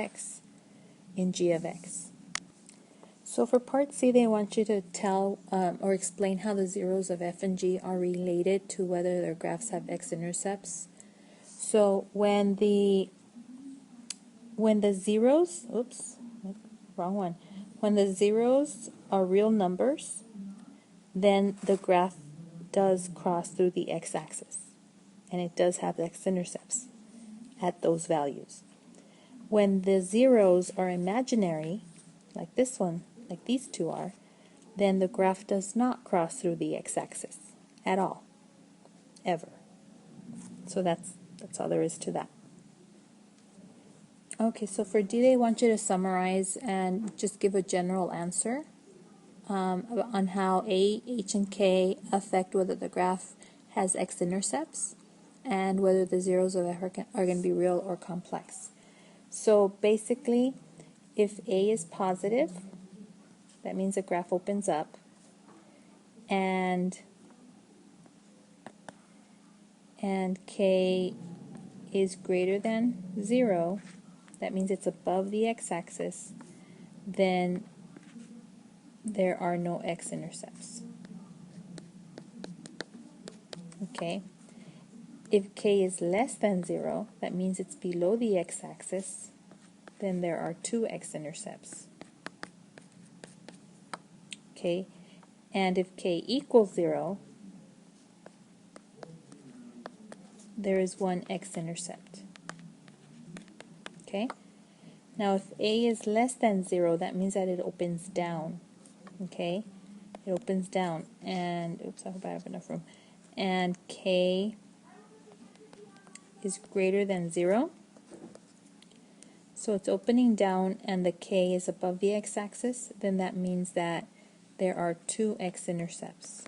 x in g of x. So for part C, they want you to tell or explain how the zeros of f and g are related to whether their graphs have x-intercepts. So when the zeros, oops, wrong one. When the zeros are real numbers, then the graph does cross through the x-axis, and it does have x-intercepts at those values. When the zeros are imaginary, like this one, like these two are, then the graph does not cross through the x-axis at all, ever. So that's all there is to that. Okay, so for D, they want you to summarize and just give a general answer on how A, H, and K affect whether the graph has x-intercepts and whether the zeros of f are going to be real or complex. So basically, if A is positive, that means the graph opens up, and K is greater than 0, that means it's above the x-axis, then there are no x-intercepts. Okay? If K is less than 0, that means it's below the x-axis, then there are 2 x-intercepts. Okay? And if K equals 0, there is 1 x-intercept. Okay? Now if A is less than 0, that means that it opens down. Okay? It opens down, and, oops, I hope I have enough room. And K is greater than 0. So it's opening down and the K is above the x-axis, then that means that there are 2 x-intercepts.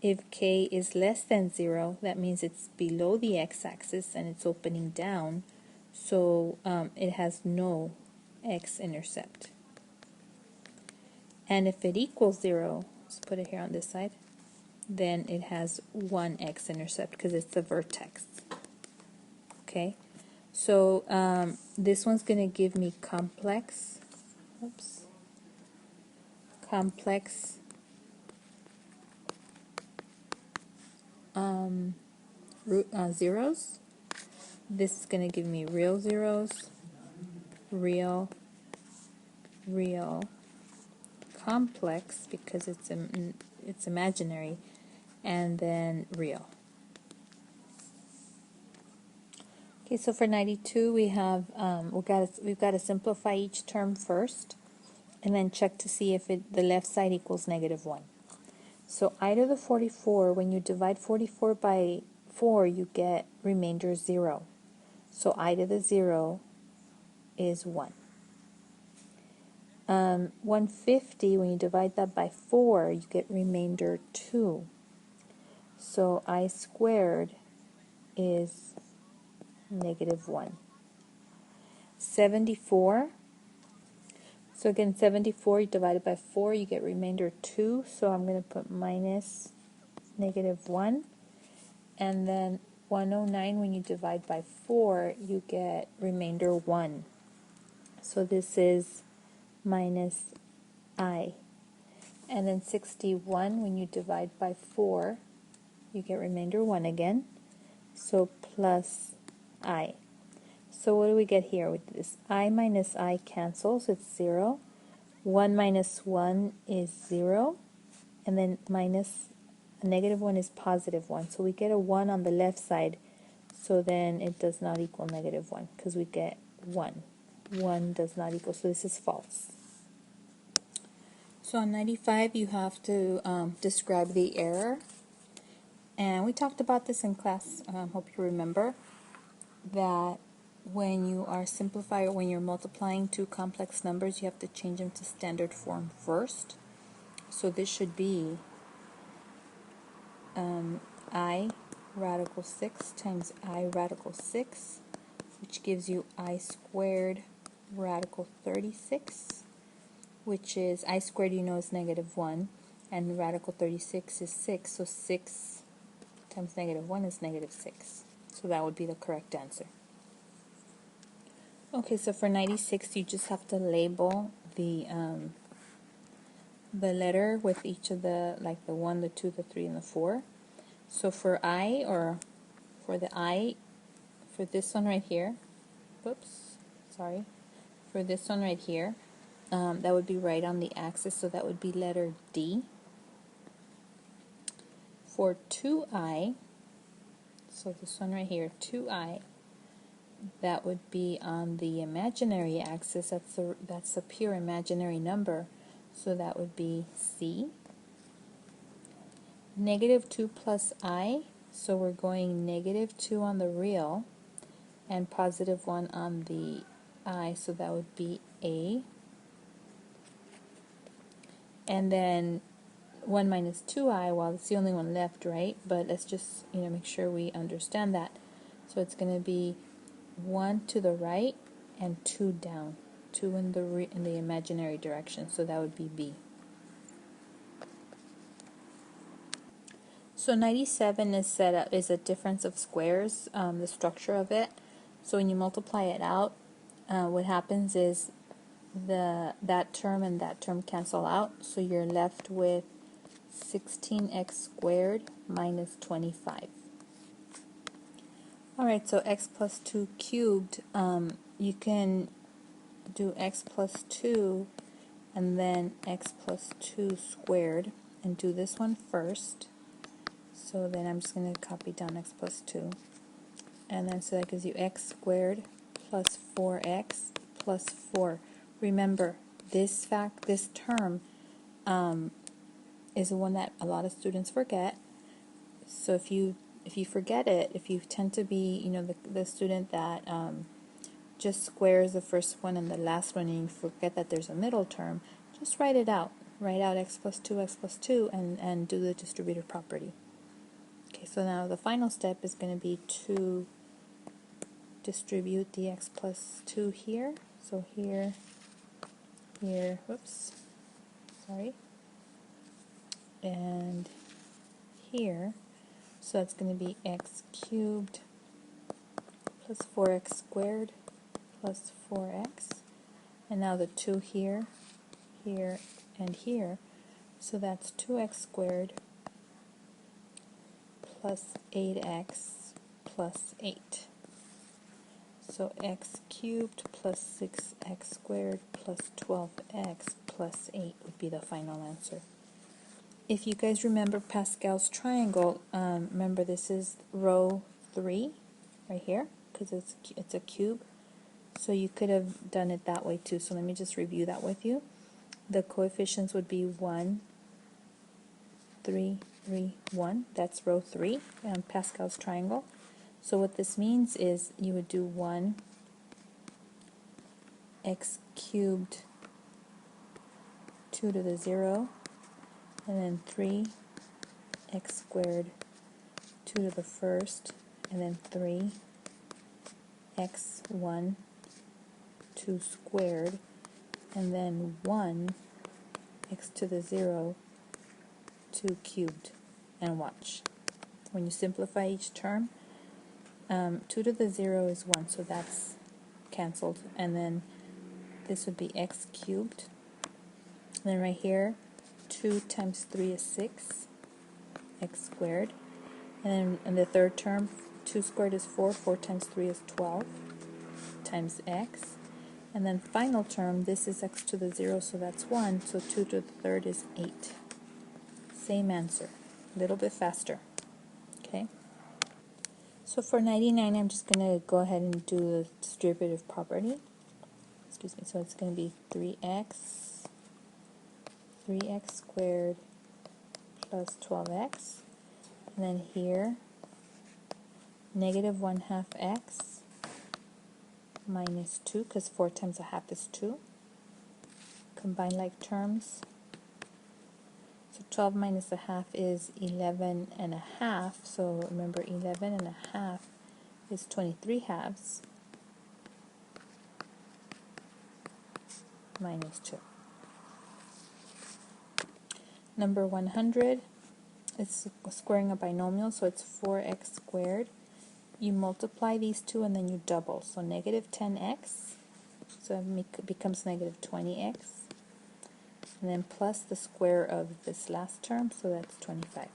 If K is less than 0, that means it's below the x-axis and it's opening down, so it has no x-intercept. And if it equals 0, let's put it here on this side, then it has 1 x-intercept because it's the vertex. Okay, so this one's going to give me complex zeros. This is going to give me real zeros, real, complex because it's imaginary, and then real. Okay, so for 92 we have we've got to simplify each term first, and then check to see if the left side equals -1. So I to the 44, when you divide 44 by 4, you get remainder 0. So I to the 0 is 1. 150, when you divide that by 4, you get remainder 2. So I squared is -1. 74, so again 74 divided by 4, you get remainder 2, so I'm going to put minus -1. And then 109, when you divide by 4, you get remainder 1. So this is minus I. And then 61, when you divide by 4, you get remainder 1 again, so plus I. So what do we get here with this? I minus I cancels, it's 0. 1 minus 1 is 0, and then minus -1 is +1. So we get a 1 on the left side, so then it does not equal -1 because we get 1. 1 does not equal, so this is false. So on 95 you have to describe the error, and we talked about this in class. Hope you remember that when you are simplifying, or when you're multiplying two complex numbers, you have to change them to standard form first. So this should be I radical 6 times I radical 6, which gives you I squared radical 36, which is, I squared you know is -1, and radical 36 is 6, so 6 times -1 is -6. So that would be the correct answer. Okay, so for 96, you just have to label the letter with each of the, like the 1, the 2, the 3, and the 4. So for I, or for the I, for this one right here, whoops, sorry, for this one right here, that would be right on the axis, so that would be letter D. For 2I, so this one right here, 2I, that would be on the imaginary axis. That's a pure imaginary number, so that would be C. Negative 2 plus I, so we're going negative 2 on the real and positive 1 on the I, so that would be A. And then 1 minus 2I, well, it's the only one left, right? But let's just, make sure we understand that. So it's going to be 1 to the right and 2 down, 2 in the imaginary direction, so that would be B. So 97 is set up is a difference of squares, the structure of it. So when you multiply it out, what happens is that term and that term cancel out, so you're left with 16x squared minus 25. Alright, so x plus 2 cubed, you can do x plus 2 and then x plus 2 squared, and do this one first. So then I'm just going to copy down x plus 2. And then so that gives you x squared plus 4x plus 4. Remember, this term is the one that a lot of students forget. So if you forget it, if you tend to be, the student that just squares the first one and the last one, and you forget that there's a middle term, just write it out. Write out x plus 2, and do the distributive property. Okay, so now the final step is going to be to distribute the x plus 2 here. So here, whoops, sorry, and here. So that's going to be x cubed plus 4x squared plus 4x. And now the 2 here, here, and here. So that's 2x squared plus 8x plus 8. So x cubed plus 6x squared plus 12x plus 8 would be the final answer. If you guys remember Pascal's triangle, remember this is row 3 right here, because it's a cube. So you could have done it that way too. So let me just review that with you. The coefficients would be 1, 3, 3, 1. That's row 3 on Pascal's triangle. So what this means is you would do 1 x cubed 2 to the 0, and then 3 x squared 2 to the first, and then 3 x 1 2 squared, and then 1 x to the 0 2 cubed. And watch, when you simplify each term, 2 to the 0 is 1, so that's cancelled, and then this would be x cubed, and then right here 2 times 3 is 6 x squared, and then in the third term 2 squared is 4, 4 times 3 is 12 times x, and then final term, this is x to the 0, so that's 1, so 2 to the third is 8. Same answer, a little bit faster. Okay, so for 99 I'm just going to go ahead and do the distributive property. Excuse me, so it's going to be 3x squared plus 12x, and then here negative 1/2 x minus 2, because 4 times a half is 2. Combine like terms. So 12 minus a half is 11 and a half. So remember, 11 and a half is 23 halves minus 2. Number 100, it's squaring a binomial, so it's 4x squared you multiply these two and then you double. So negative 10x, so it becomes negative 20x, and then plus the square of this last term, so that's 25.